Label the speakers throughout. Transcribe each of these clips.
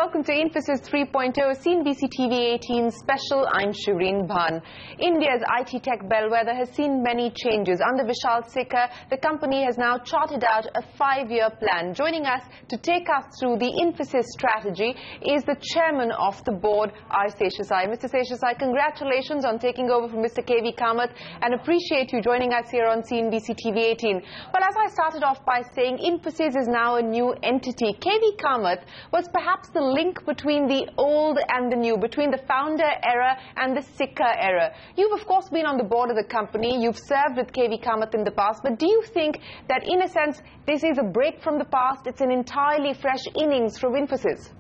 Speaker 1: welcome to Infosys 3.0, CNBC-TV18 special. I'm SHEREEN BHAN. India's IT tech bellwether has seen many changes. Under Vishal Sikka, the company has now charted out a 5-year plan. Joining us to take us through the Infosys strategy is the chairman of the board, SHESHASAYEE. Mr. SHESHASAYEE, congratulations on taking over from Mr. KV Kamath, and appreciate you joining us here on CNBC-TV18. Well, as I started off by saying, Infosys is now a new entity. KV Kamath was perhaps the link between the old and the new, between the founder era and the Sikka era. You've of course been on the board of the company, you've served with KV Kamath in the past, but do you think that in a sense this is a break from the past, it's an entirely fresh innings from Infosys?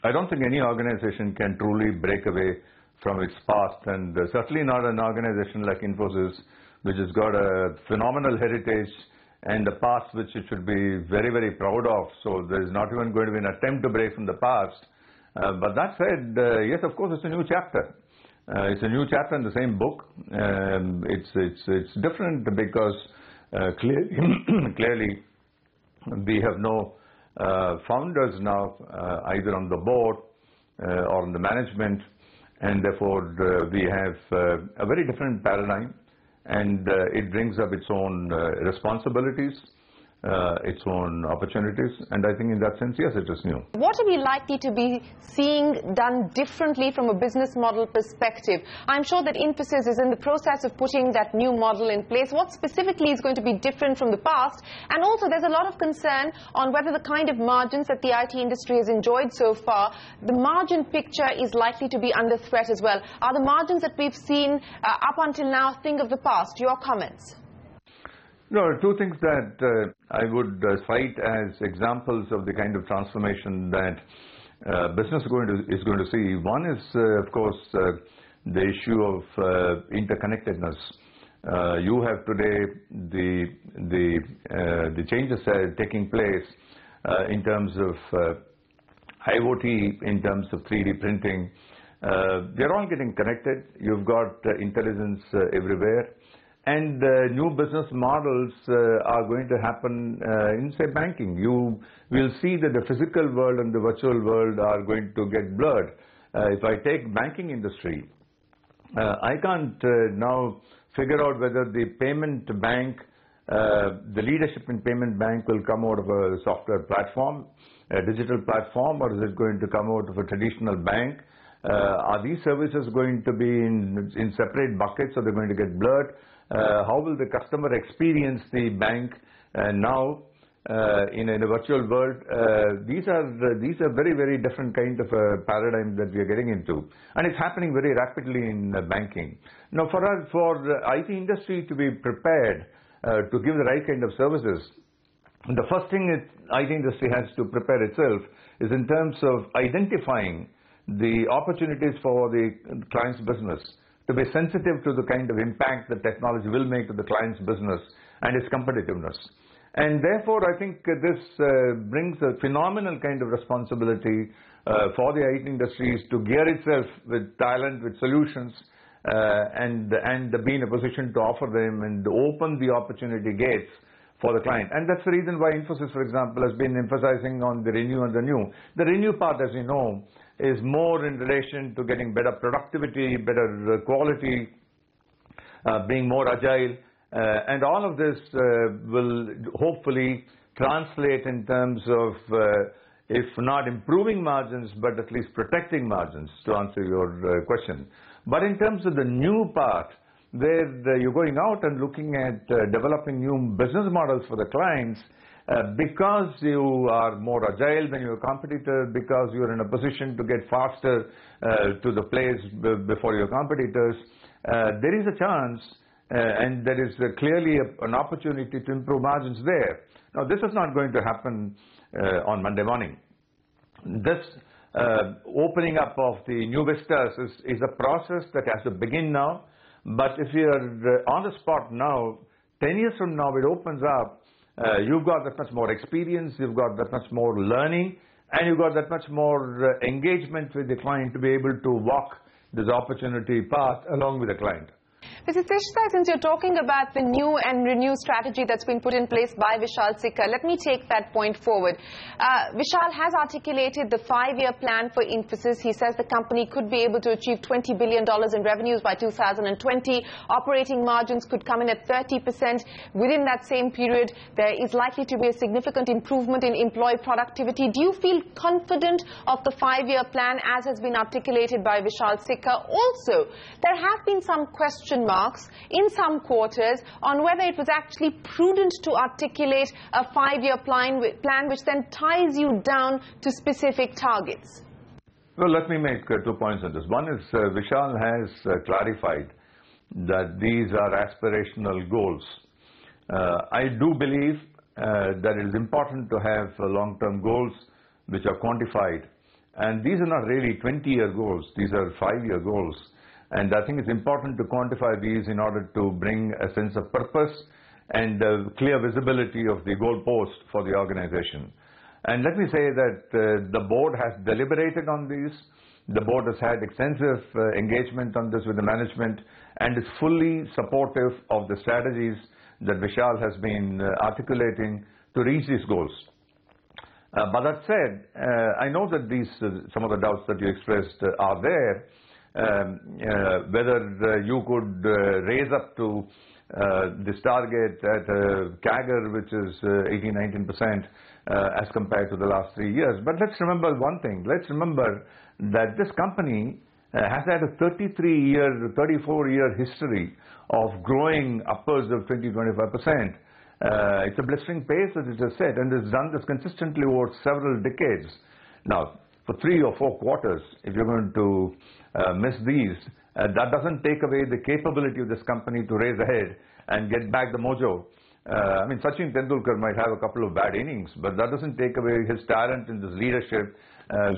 Speaker 2: I don't think any organization can truly break away from its past, and certainly not an organization like Infosys, which has got a phenomenal heritage and the past which it should be very, very proud of. So there is not even going to be an attempt to break from the past. But that said, yes, of course, it's a new chapter. It's a new chapter in the same book. It's different because clearly we have no founders now, either on the board or on the management, and therefore we have a very different paradigm. And it brings up its own responsibilities, its own opportunities, and I think in that sense, yes, it is new.
Speaker 1: What are we likely to be seeing done differently from a business model perspective? I'm sure that Infosys is in the process of putting that new model in place. What specifically is going to be different from the past? And also, there's a lot of concern on whether the kind of margins that the IT industry has enjoyed so far, the margin picture is likely to be under threat as well. Are the margins that we've seen up until now a thing of the past? Your comments?
Speaker 2: No, two things that I would cite as examples of the kind of transformation that business is going to see. One is, of course, the issue of interconnectedness. You have today the changes that are taking place in terms of IoT, in terms of 3D printing. They're all getting connected. You've got intelligence everywhere. And new business models are going to happen in, say, banking. You will see that the physical world and the virtual world are going to get blurred. If I take banking industry, I can't now figure out whether the payment bank, the leadership in payment bank will come out of a software platform, a digital platform, or is it going to come out of a traditional bank? Are these services going to be in separate buckets, or they're going to get blurred? How will the customer experience the bank now in a virtual world? These are very, very different kind of paradigms that we are getting into, and it's happening very rapidly in banking. Now, for the IT industry to be prepared to give the right kind of services, the first thing IT industry has to prepare itself is in terms of identifying the opportunities for the client's business, to be sensitive to the kind of impact that technology will make to the client's business and its competitiveness. And therefore, I think this brings a phenomenal kind of responsibility for the IT industries to gear itself with talent, with solutions, and be in a position to offer them and open the opportunity gates for the client. And that's the reason why Infosys, for example, has been emphasizing on the renew and the new. The renew part, as you know, is more in relation to getting better productivity, better quality, being more agile, and all of this will hopefully translate in terms of, if not improving margins, but at least protecting margins, to answer your question. But in terms of the new part, where you're going out and looking at developing new business models for the clients, because you are more agile than your competitor, because you're in a position to get faster to the place before your competitors, there is a chance and there is clearly an opportunity to improve margins there. Now, this is not going to happen on Monday morning. This opening up of the new vistas is a process that has to begin now. But if you're on the spot now, 10 years from now, it opens up. You've got that much more experience, you've got that much more learning, and you've got that much more engagement with the client to be able to walk this opportunity path along with the client.
Speaker 1: Mr. Seshasayee, since you're talking about the new and renewed strategy that's been put in place by Vishal Sikka, let me take that point forward. Vishal has articulated the 5-year plan for Infosys. He says the company could be able to achieve $20 billion in revenues by 2020. Operating margins could come in at 30%. Within that same period, there is likely to be a significant improvement in employee productivity. Do you feel confident of the 5-year plan as has been articulated by Vishal Sikka? Also, there have been some question marks in some quarters on whether it was actually prudent to articulate a 5-year plan which then ties you down to specific targets.
Speaker 2: Well, let me make 2 points on this. One is Vishal has clarified that these are aspirational goals. I do believe that it is important to have long-term goals which are quantified. And these are not really 20-year goals. These are 5-year goals. And I think it's important to quantify these in order to bring a sense of purpose and clear visibility of the goalpost for the organization. And let me say that the board has deliberated on these. The board has had extensive engagement on this with the management and is fully supportive of the strategies that Vishal has been articulating to reach these goals. But that said, I know that these some of the doubts that you expressed are there. Whether you could raise up to this target at a CAGR which is 18-19% as compared to the last 3 years. But let's remember one thing. Let's remember that this company has had a 33-year, 34-year history of growing upwards of 20-25%. It's a blistering pace, as it has said, and it's done this consistently over several decades. Now, for 3 or 4 quarters, if you're going to miss these, that doesn't take away the capability of this company to raise ahead and get back the mojo. I mean, Sachin Tendulkar might have a couple of bad innings, but that doesn't take away his talent in this leadership.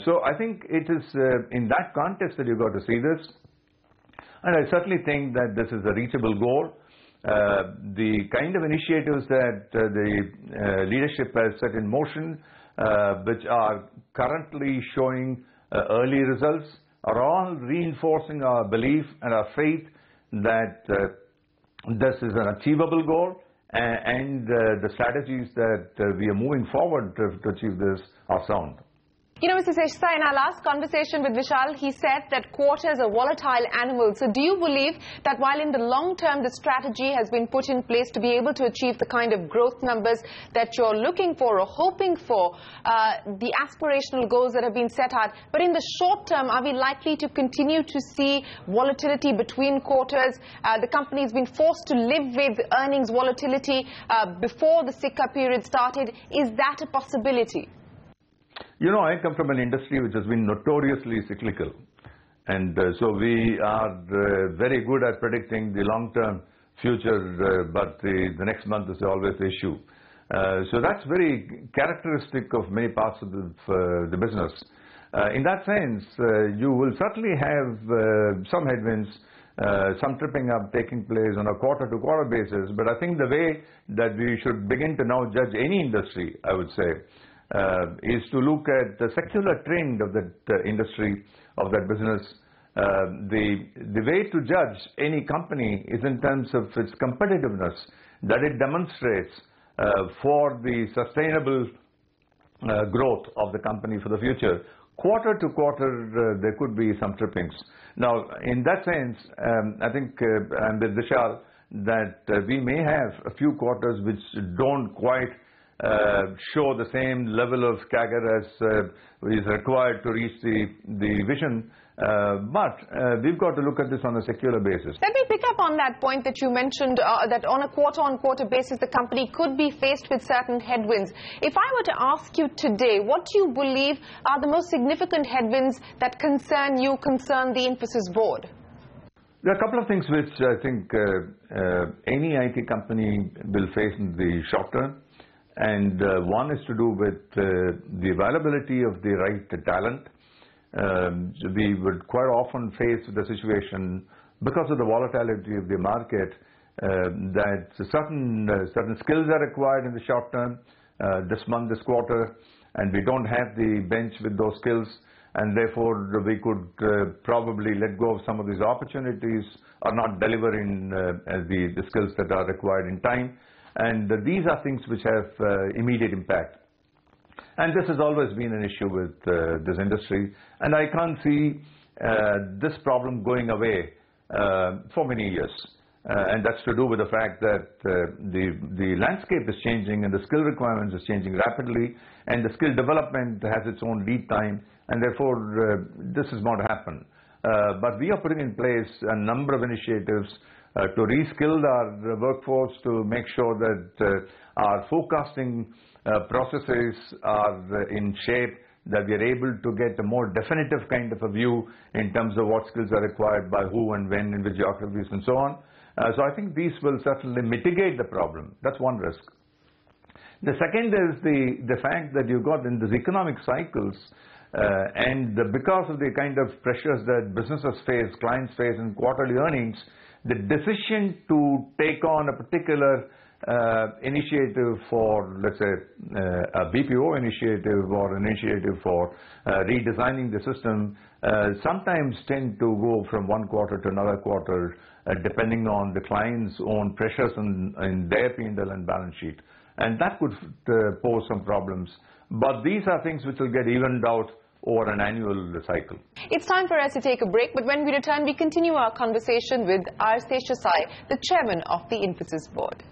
Speaker 2: So I think it is in that context that you've got to see this. And I certainly think that this is a reachable goal. The kind of initiatives that the leadership has set in motion, which are currently showing early results, are all reinforcing our belief and our faith that this is an achievable goal, and the strategies that we are moving forward to achieve this are sound.
Speaker 1: You know, Mr. Seshasayee, in our last conversation with Vishal, he said that quarters are volatile animals. So do you believe that while in the long term the strategy has been put in place to be able to achieve the kind of growth numbers that you're looking for or hoping for, the aspirational goals that have been set out, but in the short term, are we likely to continue to see volatility between quarters? The company has been forced to live with earnings volatility before the Sikka period started. Is that a possibility?
Speaker 2: You know, I come from an industry which has been notoriously cyclical. And so we are very good at predicting the long-term future, but the next month is always the issue. So that's very characteristic of many parts of the business. In that sense, you will certainly have some headwinds, some tripping up taking place on a quarter-to-quarter basis. But I think the way that we should begin to now judge any industry, I would say, is to look at the secular trend of that industry, of that business. The way to judge any company is in terms of its competitiveness, that it demonstrates for the sustainable growth of the company for the future. Quarter to quarter, there could be some trippings. Now, in that sense, I think, and with Vishal, that we may have a few quarters which don't quite show the same level of CAGR as is required to reach the vision. But we've got to look at this on a secular basis.
Speaker 1: Let me pick up on that point that you mentioned, that on a quarter-on-quarter basis, the company could be faced with certain headwinds. If I were to ask you today, what do you believe are the most significant headwinds that concern you, concern the Infosys board?
Speaker 2: There are a couple of things which I think any IT company will face in the short term. And one is to do with the availability of the right talent. We would quite often face the situation, because of the volatility of the market, that certain skills are required in the short term, this month, this quarter, and we don't have the bench with those skills. and therefore we could probably let go of some of these opportunities or not deliver in the skills that are required in time. And these are things which have immediate impact. And this has always been an issue with this industry, and I can't see this problem going away for many years. And that's to do with the fact that the landscape is changing and the skill requirements is changing rapidly, and the skill development has its own lead time, and therefore this is going to happen. But we are putting in place a number of initiatives to reskill our workforce, to make sure that our forecasting processes are in shape, that we are able to get a more definitive kind of a view in terms of what skills are required by who and when, in which geographies and so on. So I think these will certainly mitigate the problem. That's one risk. The second is the fact that you've got in these economic cycles, and because of the kind of pressures that businesses face, clients face in quarterly earnings, the decision to take on a particular initiative for, let's say, a BPO initiative or an initiative for redesigning the system sometimes tend to go from one quarter to another quarter depending on the client's own pressures in their P&L and balance sheet. And that could pose some problems. But these are things which will get evened out over an annual cycle.
Speaker 1: It's time for us to take a break, but when we return, we continue our conversation with R. SHESHASAYEE, the chairman of the Infosys board.